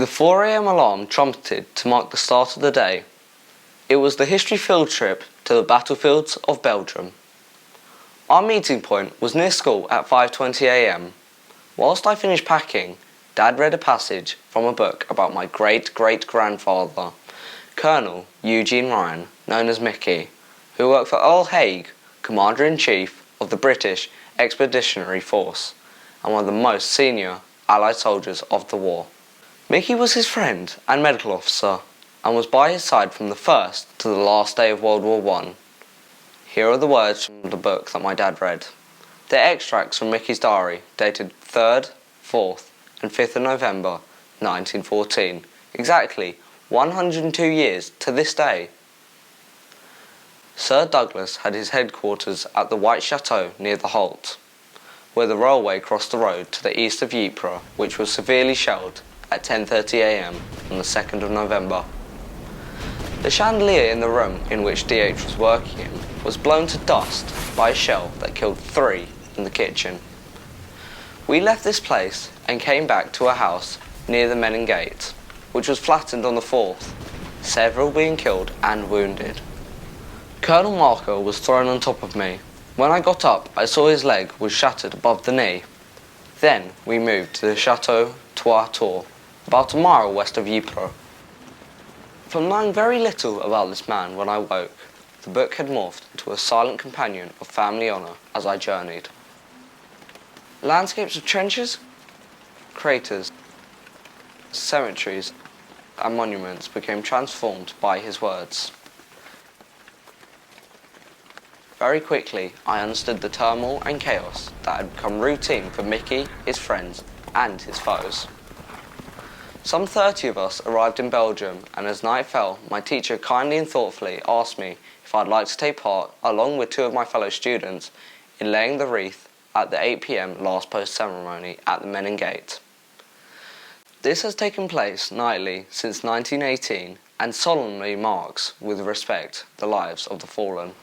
The 4 a.m. alarm trumpeted to mark the start of the day. It was the history field trip to the battlefields of Belgium. Our meeting point was near school at 5:20 a.m. Whilst I finished packing, Dad read a passage from a book about my great-great-grandfather, Colonel Eugene Ryan, known as Mickey, who worked for Earl Haig, Commander-in-Chief of the British Expeditionary Force, and one of the most senior Allied soldiers of the war. Mickey was his friend and medical officer, and was by his side from the first to the last day of World War I. Here are the words from the book that my dad read. They're extracts from Mickey's diary, dated 3rd, 4th and 5th of November 1914, exactly 102 years to this day. Sir Douglas had his headquarters at the White Chateau near the Halt, where the railway crossed the road to the east of Ypres, which was severely shelled at 10:30 a.m. on the 2nd of November. The chandelier in the room in which DH was working in was blown to dust by a shell that killed 3 in the kitchen. We left this place and came back to a house near the Menin Gate, which was flattened on the 4th, several being killed and wounded. Colonel Marker was thrown on top of me. When I got up, I saw his leg was shattered above the knee. Then we moved to the Chateau Trois-Tours, about a mile west of Ypres. From knowing very little about this man when I woke, the book had morphed into a silent companion of family honour as I journeyed. Landscapes of trenches, craters, cemeteries and monuments became transformed by his words. Very quickly, I understood the turmoil and chaos that had become routine for Mickey, his friends and his foes. Some 30 of us arrived in Belgium, and as night fell, my teacher kindly and thoughtfully asked me if I'd like to take part, along with 2 of my fellow students, in laying the wreath at the 8 p.m. last post ceremony at the Menin Gate. This has taken place nightly since 1918 and solemnly marks, with respect, the lives of the fallen.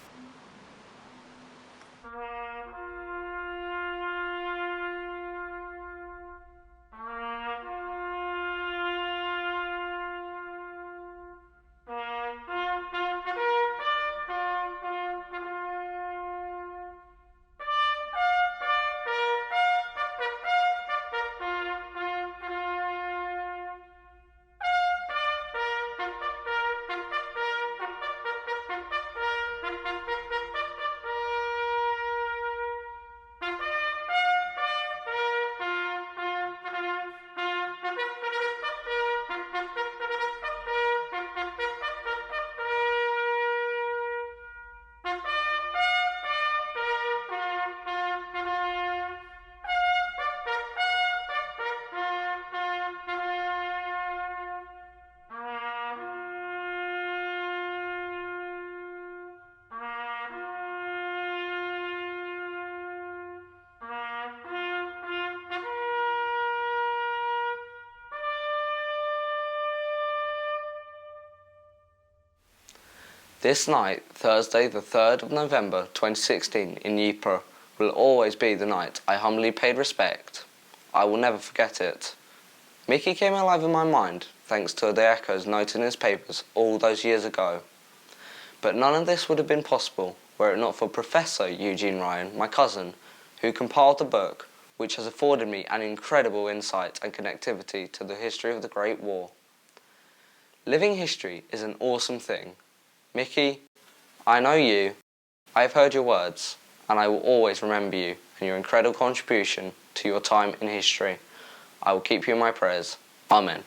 This night, Thursday the 3rd of November 2016 in Ypres, will always be the night I humbly paid respect. I will never forget it. Mickey came alive in my mind thanks to the echoes noted in his papers all those years ago. But none of this would have been possible were it not for Professor Eugene Ryan, my cousin, who compiled the book, which has afforded me an incredible insight and connectivity to the history of the Great War. Living history is an awesome thing. Mickey, I know you, I have heard your words, and I will always remember you and your incredible contribution to your time in history. I will keep you in my prayers. Amen.